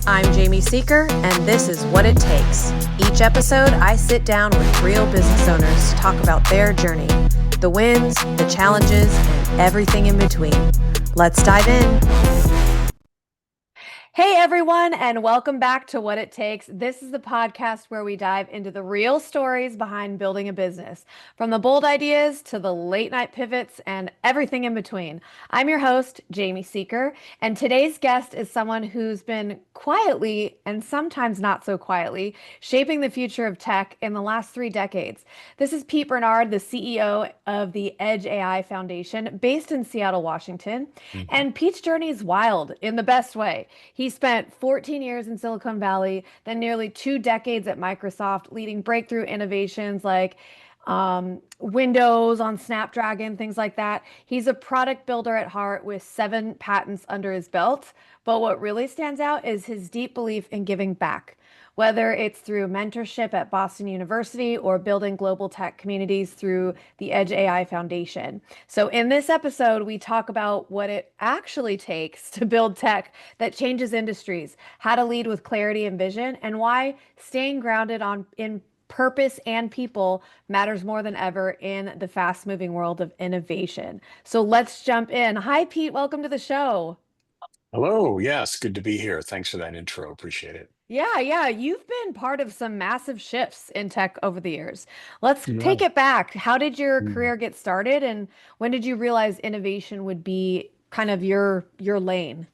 I'm Jamie Seeker, and this is What It Takes. Each episode, I sit down with real business owners to talk about their journey, the wins, the challenges, and everything in between. Let's dive in. Hey everyone, and welcome back to What It Takes. This is the podcast where we dive into the real stories behind building a business, from the bold ideas to the late night pivots and everything in between. I'm your host, Jamie Seeker, and today's guest is someone who's been quietly and sometimes not so quietly shaping the future of tech in the last 3 decades. This is Pete Bernard, the CEO of the Edge AI Foundation, based in Seattle, Washington. Mhm. And Pete's journey is wild in the best way. He spent 14 years in Silicon Valley, then nearly 2 decades at Microsoft, leading breakthrough innovations like Windows on Snapdragon, things like that. He's a product builder at heart with 7 patents under his belt. But what really stands out is his deep belief in giving back, whether it's through mentorship at Boston University or building global tech communities through the Edge AI Foundation. So, in this episode, we talk about what it actually takes to build tech that changes industries, how to lead with clarity and vision, and why staying grounded in purpose and people matters more than ever in the fast moving world of innovation. So let's jump in. Hi, Pete. Welcome to the show. Hello. Yes, good to be here. Thanks for that intro. Appreciate it. Yeah. You've been part of some massive shifts in tech over the years. Let's take Yeah. it back. How did your Mm. career get started, and when did you realize innovation would be kind of your lane?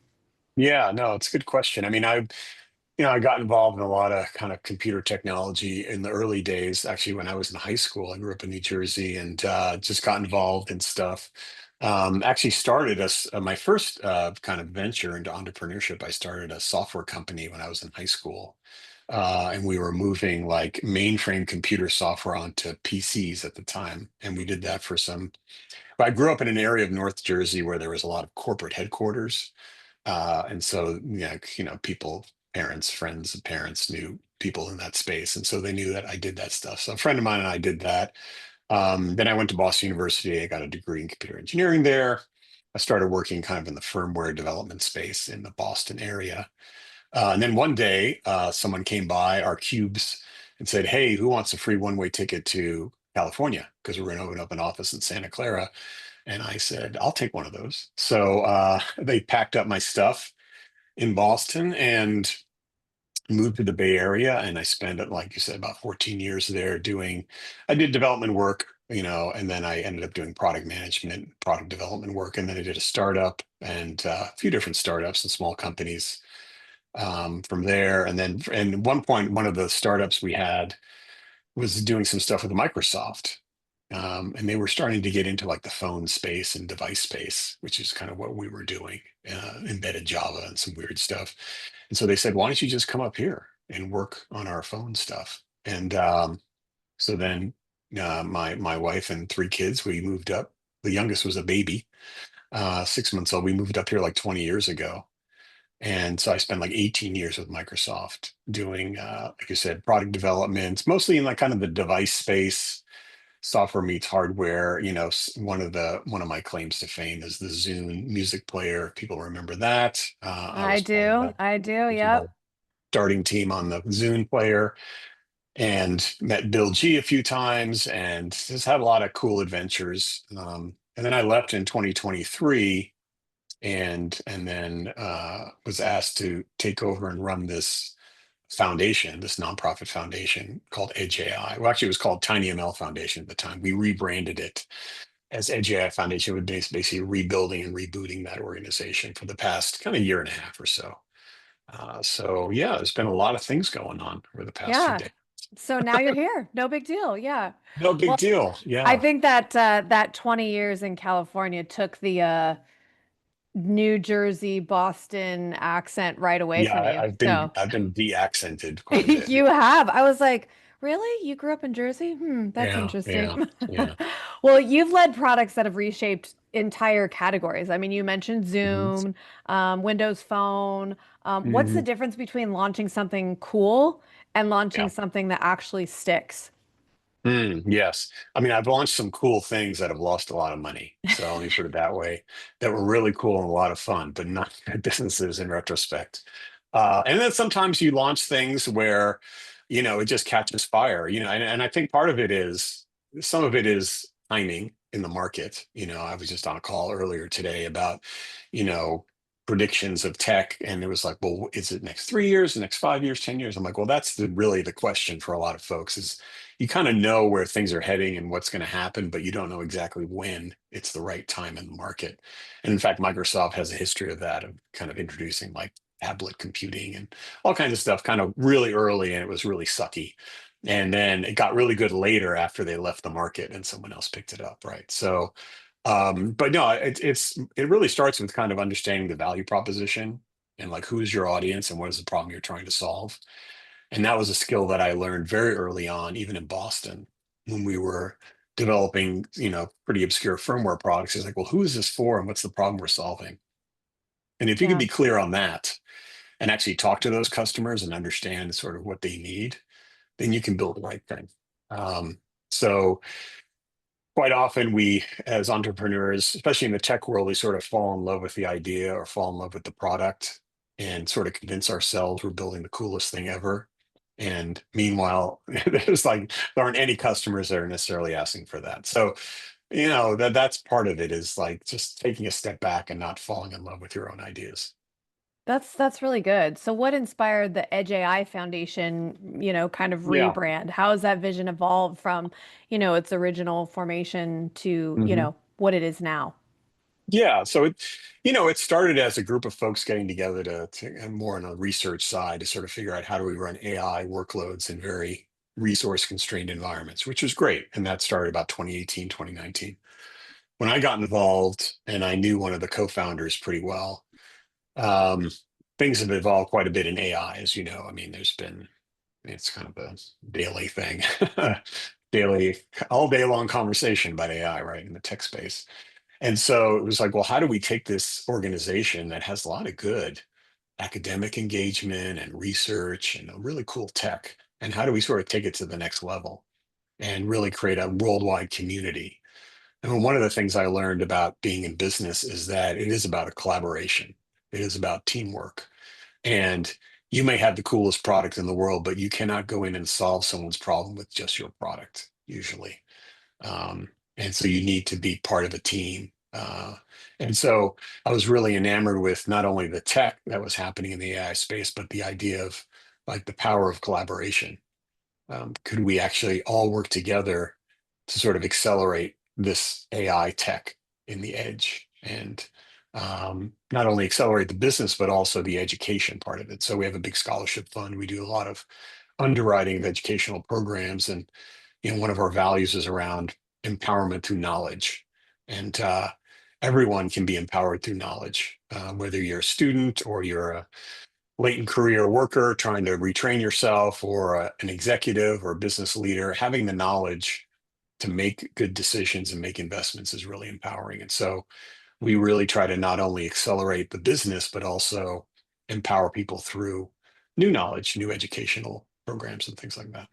Yeah, no, it's a good question. I got involved in a lot of kind of computer technology in the early days. Actually, when I was in high school, I grew up in New Jersey and just got involved in stuff. Actually started my first kind of venture into entrepreneurship. I started a software company when I was in high school. And we were moving like mainframe computer software onto PCs at the time. And we did that for some. But I grew up in an area of North Jersey where there was a lot of corporate headquarters. And so, yeah, people, parents, friends of parents knew people in that space. And so they knew that I did that stuff. So a friend of mine and I did that. Then I went to Boston University. I got a degree in computer engineering there. I started working kind of in the firmware development space in the Boston area. And then one day, someone came by our cubes and said, "Hey, who wants a free one-way ticket to California? Because we're going to open up an office in Santa Clara." And I said, "I'll take one of those." So they packed up my stuff in Boston and moved to the Bay Area. And I spent, like you said, about 14 years there I did development work, and then I ended up doing product management, product development work. And then I did a startup and a few different startups and small companies from there. And at one point, one of the startups we had was doing some stuff with Microsoft. And they were starting to get into like the phone space and device space, which is kind of what we were doing, embedded Java and some weird stuff. And so they said, "Why don't you just come up here and work on our phone stuff?" And so then my wife and 3 kids, we moved up. The youngest was a baby, 6 months old. We moved up here like 20 years ago. And so I spent like 18 years with Microsoft doing, like I said, product development, mostly in like kind of the device space. Software meets hardware. One of my claims to fame is the Zune music player. People remember that. I I was part of do. the I do. Yep. original starting team on the Zune player and met Bill G a few times and just had a lot of cool adventures. And then I left in 2023 and then was asked to take over and run this foundation, this nonprofit foundation called Edge AI. Well, actually, it was called Tiny ML Foundation at the time. We rebranded it as Edge AI Foundation, with basically rebuilding and rebooting that organization for the past kind of year and a half or so. So yeah, there's been a lot of things going on over the past few Yeah. days. So now you're here. No big deal. Yeah. No big Well, deal. I Yeah. think that 20 years in California took the New Jersey, Boston accent right away Yeah, from you. I've been So I've been de-accented quite a bit. you have. I was like, really? You grew up in Jersey? That's Yeah, yeah, interesting. yeah. Well, you've led products that have reshaped entire categories. I mean, you mentioned Mhm. Zoom, Windows Phone. What's the Mhm. difference between launching something cool and launching Yeah. something that actually sticks? Yes. I mean, I've launched some cool things that have lost a lot of money. So let me put it that way, that were really cool and a lot of fun, but not good businesses in retrospect. And then sometimes you launch things where, it just catches fire, and I think part of it is some of it is timing in the market. I was just on a call earlier today about, you know, predictions of tech, and it was like, well, is it next 3 years, the next 5 years, 10 years? I'm like, well, that's really the question for a lot of folks is you kind of know where things are heading and what's going to happen, but you don't know exactly when it's the right time in the market. And in fact, Microsoft has a history of that, of kind of introducing like tablet computing and all kinds of stuff kind of really early, and it was really sucky. And then it got really good later after they left the market and someone else picked it up, right? So, but no, it really starts with kind of understanding the value proposition and like who's your audience and what is the problem you're trying to solve. And that was a skill that I learned very early on, even in Boston, when we were developing, pretty obscure firmware products. It's like, well, who is this for and what's the problem we're solving? And if you can Yeah. be clear on that and actually talk to those customers and understand sort of what they need, then you can build the right thing. Um, so quite often we, as entrepreneurs, especially in the tech world, we sort of fall in love with the idea or fall in love with the product and sort of convince ourselves we're building the coolest thing ever. And meanwhile, there aren't any customers that are necessarily asking for that. So, that's part of it is like just taking a step back and not falling in love with your own ideas. That's really good. So what inspired the Edge AI Foundation, kind of Yeah. rebrand? How has that vision evolved from, its original formation to, Mhm. what it is now? Yeah, so it started as a group of folks getting together and more on a research side to sort of figure out how do we run AI workloads in very resource constrained environments, which was great. And that started about 2018, 2019. When I got involved and I knew one of the co-founders pretty well, um, things have evolved quite a bit in AI, as you know. I mean, it's kind of a daily thing, daily, all day long conversation about AI, right, in the tech space. And so it was like, well, how do we take this organization that has a lot of good academic engagement and research and a really cool tech, and how do we sort of take it to the next level and really create a worldwide community? And one of the things I learned about being in business is that it is about a collaboration. It is about teamwork. And you may have the coolest product in the world, but you cannot go in and solve someone's problem with just your product, usually. And so you need to be part of a team. And so I was really enamored with not only the tech that was happening in the AI space, but the idea of like the power of collaboration. Could we actually all work together to sort of accelerate this AI tech in the edge and not only accelerate the business, but also the education part of it? So we have a big scholarship fund. We do a lot of underwriting of educational programs. And one of our values is around empowerment through knowledge. And everyone can be empowered through knowledge, whether you're a student or you're a latent career worker trying to retrain yourself, or an executive or a business leader. Having the knowledge to make good decisions and make investments is really empowering. And so we really try to not only accelerate the business, but also empower people through new knowledge, new educational programs, and things like that.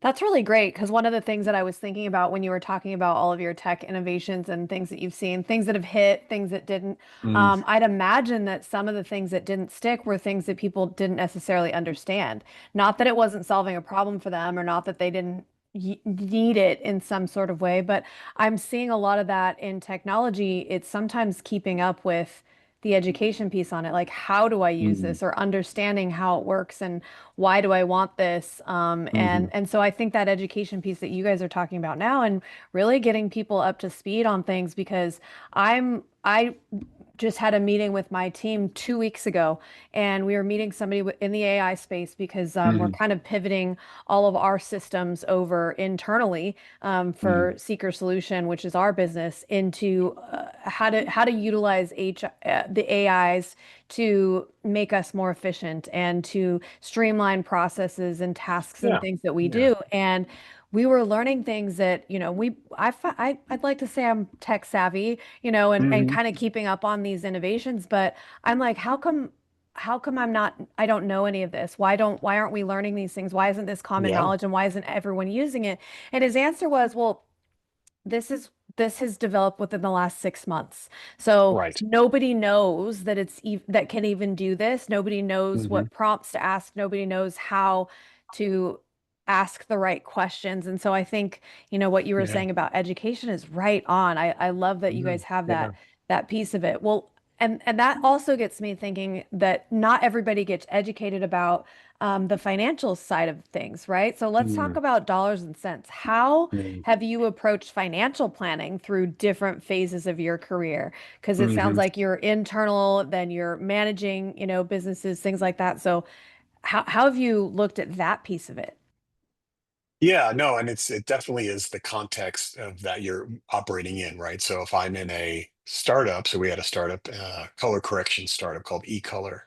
That's really great because one of the things that I was thinking about when you were talking about all of your tech innovations and things that you've seen, things that have hit, things that didn't, Mm, I'd imagine that some of the things that didn't stick were things that people didn't necessarily understand. Not that it wasn't solving a problem for them or not that they didn't need it in some sort of way, but I'm seeing a lot of that in technology. It's sometimes keeping up with the education piece on it, like how do I use mm, this or understanding how it works and why do I want this? mhm. And so I think that education piece that you guys are talking about now and really getting people up to speed on things because I just had a meeting with my team 2 weeks ago, and we were meeting somebody in the AI space because we're Mhm, kind of pivoting all of our systems over internally mhm. for Seeker Solution, which is our business, into how to utilize the AIs to make us more efficient and to streamline processes and tasks and Yeah, things that we yeah. do. And we were learning things that, I'd like to say I'm tech savvy, and Mhm, kind of keeping up on these innovations, but I'm like, how come? how come I don't know any of this? Why aren't we learning these things? Why isn't this common Yeah. knowledge and why isn't everyone using it? And his answer was, well, this has developed within the last 6 months. So Right. nobody knows that that can even do this. Nobody knows Hmm. what prompts to ask. Nobody knows how to ask the right questions. And so I think, what you were Yeah. saying about education is right on. I love that you Mhm. guys have Yeah. that piece of it. Well, and that also gets me thinking that not everybody gets educated about the financial side of things, right? So let's talk Mm. about dollars and cents. How Mm. have you approached financial planning through different phases of your career? Because it sounds Hmm. like you're internal, then you're managing, businesses, things like that. So how have you looked at that piece of it? Yeah, no, and it definitely is the context of that you're operating in, right? So if I'm in a startup, so we had a startup, color correction startup called eColor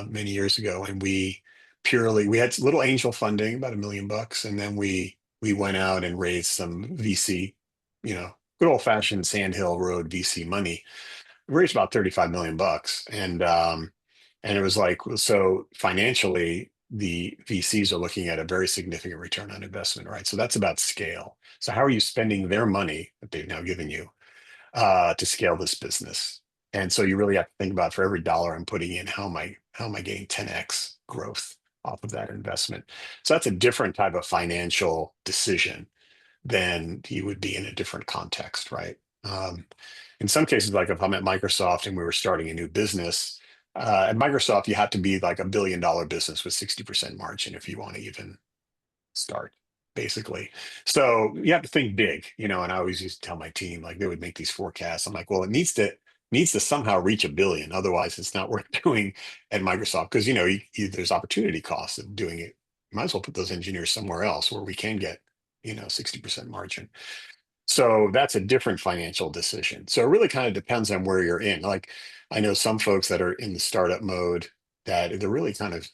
many years ago, and we had little angel funding, about $1 million, and then we went out and raised some VC, good old fashioned Sandhill Road VC money. We raised about 35 million bucks, and it was like, so financially the VCs are looking at a very significant return on investment, right? So that's about scale. So how are you spending their money that they've now given you to scale this business? And so you really have to think about, for every dollar I'm putting in, how am I getting 10x growth off of that investment? So that's a different type of financial decision than you would be in a different context, right? Um, in some cases, like if I'm at Microsoft and we were starting a new business, at Microsoft, you have to be like $1 billion business with 60% margin if you want to even start, basically. So you have to think big, and I always used to tell my team, like they would make these forecasts. I'm like, well, it needs to somehow reach a billion. Otherwise, it's not worth doing at Microsoft, because there's opportunity costs of doing it. You might as well put those engineers somewhere else where we can get 60% margin. So that's a different financial decision. So it really kind of depends on where you're in. Like, I know some folks that are in the startup mode that they're really kind of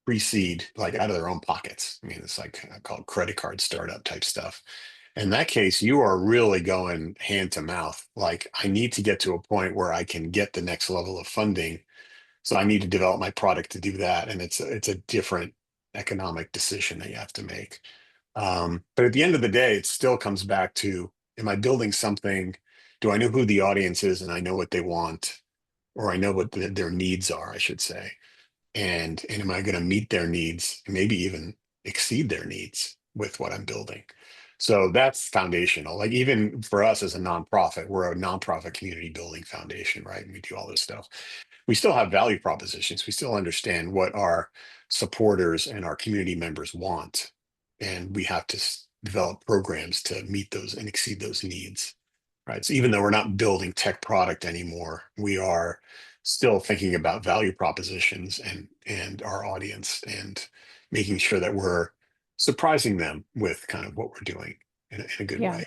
pre-seed, like out of their own pockets. I mean, it's like I call it credit card startup type stuff. In that case, you are really going hand to mouth. Like, I need to get to a point where I can get the next level of funding, so I need to develop my product to do that, and it's a different economic decision that you have to make. But at the end of the day, it still comes back to, am I building something? Do I know who the audience is and I know what they want, or I know what their needs are, I should say, and am I going to meet their needs, and maybe even exceed their needs with what I'm building? So that's foundational. Like, even for us as a nonprofit, we're a nonprofit community building foundation, right? And we do all this stuff. We still have value propositions. We still understand what our supporters and our community members want, and we have to develop programs to meet those and exceed those needs, right? So even though we're not building tech product anymore, we are still thinking about value propositions and our audience, and making sure that we're surprising them with kind of what we're doing in a good Yeah. way.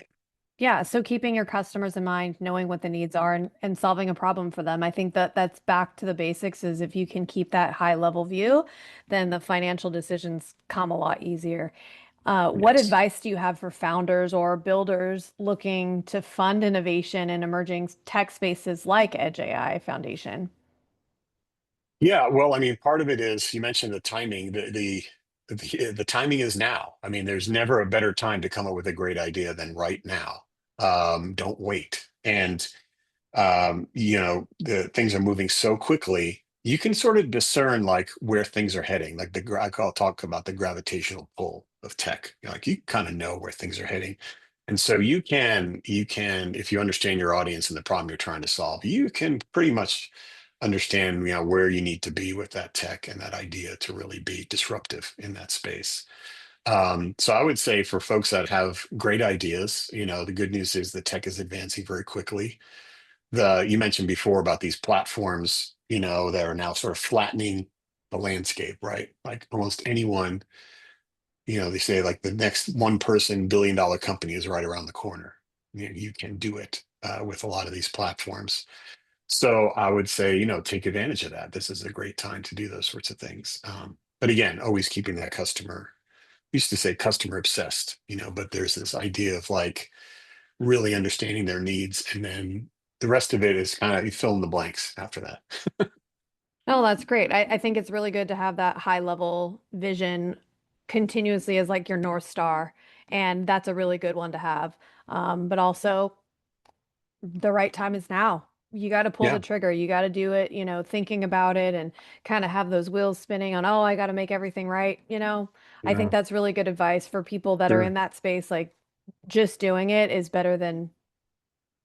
Yeah, so keeping your customers in mind, knowing what the needs are and solving a problem for them. I think that that's back to the basics is if you can keep that high level view, then the financial decisions come a lot easier. What Yes. advice do you have for founders or builders looking to fund innovation in emerging tech spaces like Edge AI Foundation? Yeah, well, I mean, part of it is, you mentioned the timing. The timing is now. I mean, there's never a better time to come up with a great idea than right now. Don't wait. And the things are moving so quickly. You can sort of discern like where things are heading. Like talk about the gravitational pull of tech. Like, you kind of know where things are heading. And so you can, if you understand your audience and the problem you're trying to solve, you can pretty much understand, where you need to be with that tech and that idea to really be disruptive in that space. So I would say, for folks that have great ideas, the good news is the tech is advancing very quickly. You mentioned before about these platforms, that are now sort of flattening the landscape, right? Like, almost anyone, they say like the next one person $1 billion company is right around the corner. You can do it with a lot of these platforms. So I would say, take advantage of that. This is a great time to do those sorts of things. But again, always keeping that customer, used to say customer obsessed, but there's this idea of like really understanding their needs, and then the rest of it is kind of, you fill in the blanks after that. Oh, that's great. I think it's really good to have that high level vision continuously as like your North Star. And that's a really good one to have. But also, the right time is now. You got to pull the Yeah, trigger. You got to do it, thinking about it and kind of have those wheels spinning on, oh, I got to make everything right. I think yeah, that's really good advice for people that are in sure. that space. Like just doing it is better than,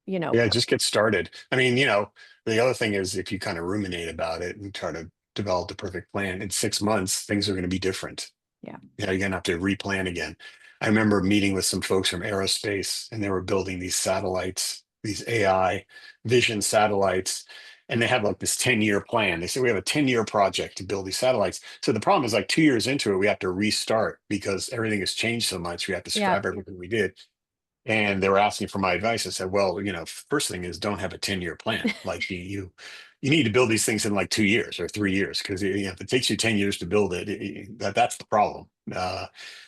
you know, Yeah, per just get started. I mean, the other thing is if you kind of ruminate about it and try to develop the perfect plan, in 6 months, things are going to be different. yeah. You're gonna have to replan again. I remember meeting with some folks from aerospace, and they were building these satellites, these AI vision satellites, and they had like this 10-year plan. They said we have a 10-year project to build these satellites. So the problem is like 2 years into it, we have to restart because everything has changed so much. We have to Yeah. scrap everything we did. And they were asking for my advice. I said, well, first thing is don't have a 10-year plan. Like you need to build these things in like 2 years or 3 years because if it takes you 10 years to build it, that's the problem.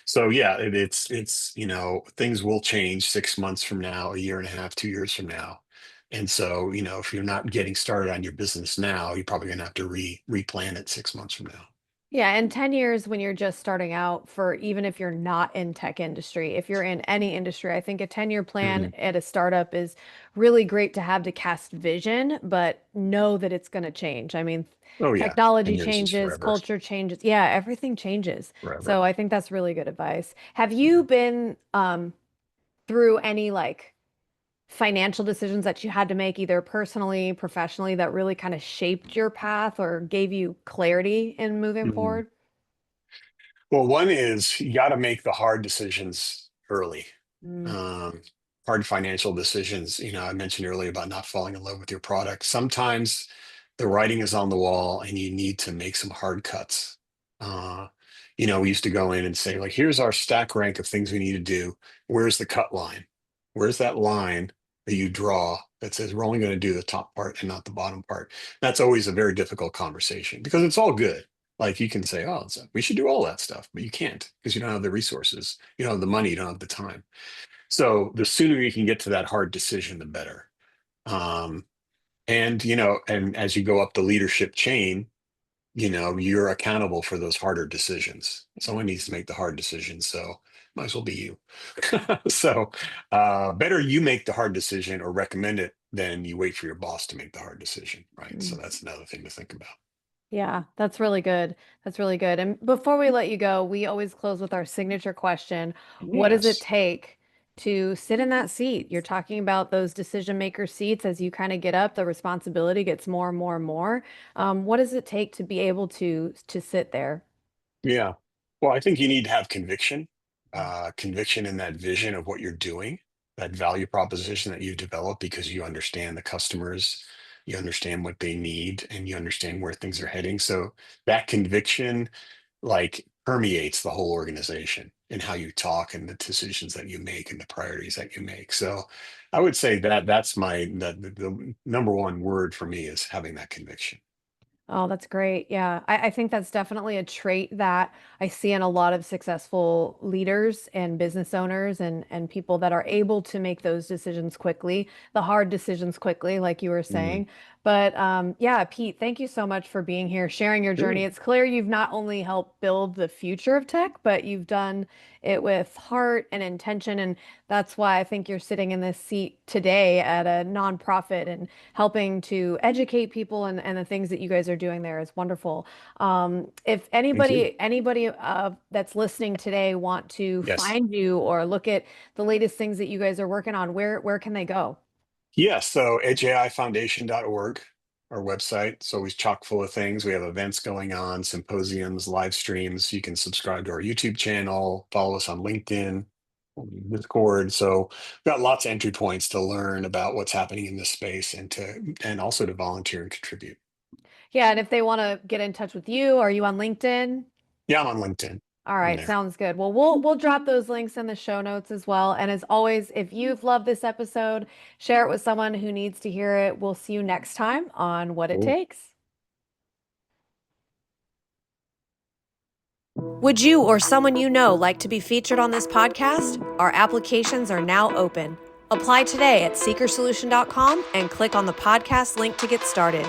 So yeah, it's things will change 6 months from now, a year and a half, 2 years from now. And so, if you're not getting started on your business now, you're probably gonna have to replan it 6 months from now. Yeah, and 10 years when you're just starting out for even if you're not in tech industry, if you're in any industry, I think a 10-year plan Mhm. at a startup is really great to have to cast vision, but know that it's going to change. I mean, Oh yeah, technology 10 years is changes, forever, culture changes. Yeah, everything changes. So forever. I think that's really good advice. Have you Yeah. been through any like financial decisions that you had to make either personally, professionally that really kind of shaped your path or gave you clarity in moving Mhm. forward? Well, one is you got to make the hard decisions early. Mm. Um, Hard financial decisions. I mentioned earlier about not falling in love with your product. Sometimes the writing is on the wall and you need to make some hard cuts. Uh, we used to go in and say, like, here's our stack rank of things we need to do. Where's the cut line? Where's that line that you draw that says we're only going to do the top part and not the bottom part? That's always a very difficult conversation because it's all good. Like you can say, oh, we should do all that stuff, but you can't because you don't have the resources, you don't have the money, you don't have the time. So the sooner you can get to that hard decision, the better. Um, and as you go up the leadership chain, you're accountable for those harder decisions. Someone needs to make the hard decisions, so might as well be you. So better you make the hard decision or recommend it than you wait for your boss to make the hard decision, right? So Mm. that's another thing to think about. Yeah, that's really good. That's really good. And before we let you go, we always close with our signature question. What does it Yes. take to sit in that seat? You're talking about those decision maker seats as you kind of get up, the responsibility gets more and more and more. What does it take to be able to sit there? Yeah. Well, I think you need to have conviction, conviction in that vision of what you're doing, that value proposition that you develop because you understand the customers, you understand what they need, and you understand where things are heading. So that conviction like permeates the whole organization in how you talk and the decisions that you make and the priorities that you make. So I would say that that's the number one word for me is having that conviction. Oh, that's great. Yeah. I think that's definitely a trait that I see in a lot of successful leaders and business owners and people that are able to make those decisions quickly, the hard decisions quickly, like you were Mm, saying. But yeah, Pete, thank you so much for being here, sharing your journey. sure. It's clear you've not only helped build the future of tech, but you've done it with heart and intention. And that's why I think you're sitting in this seat today at a nonprofit and helping to educate people and the things that you guys are doing there is wonderful. If Thank you. anybody that's listening today want to Yes. find you or look at the latest things that you guys are working on, where can they go? Yeah, so edgeaifoundation.org, our website. It's always chock full of things. We have events going on, symposiums, live streams. You can subscribe to our YouTube channel, follow us on LinkedIn, Discord. So we've got lots of entry points to learn about what's happening in this space and also to volunteer and contribute. Yeah, and if they want to get in touch with you, are you on LinkedIn? Yeah, I'm on LinkedIn. All I'm right, there. sounds good. Well, we'll drop those links in the show notes as well. And as always, if you've loved this episode, share it with someone who needs to hear it. We'll see you next time on What It Cool. Takes. Would you or someone you know like to be featured on this podcast? Our applications are now open. Apply today at seekersolution.com and click on the podcast link to get started.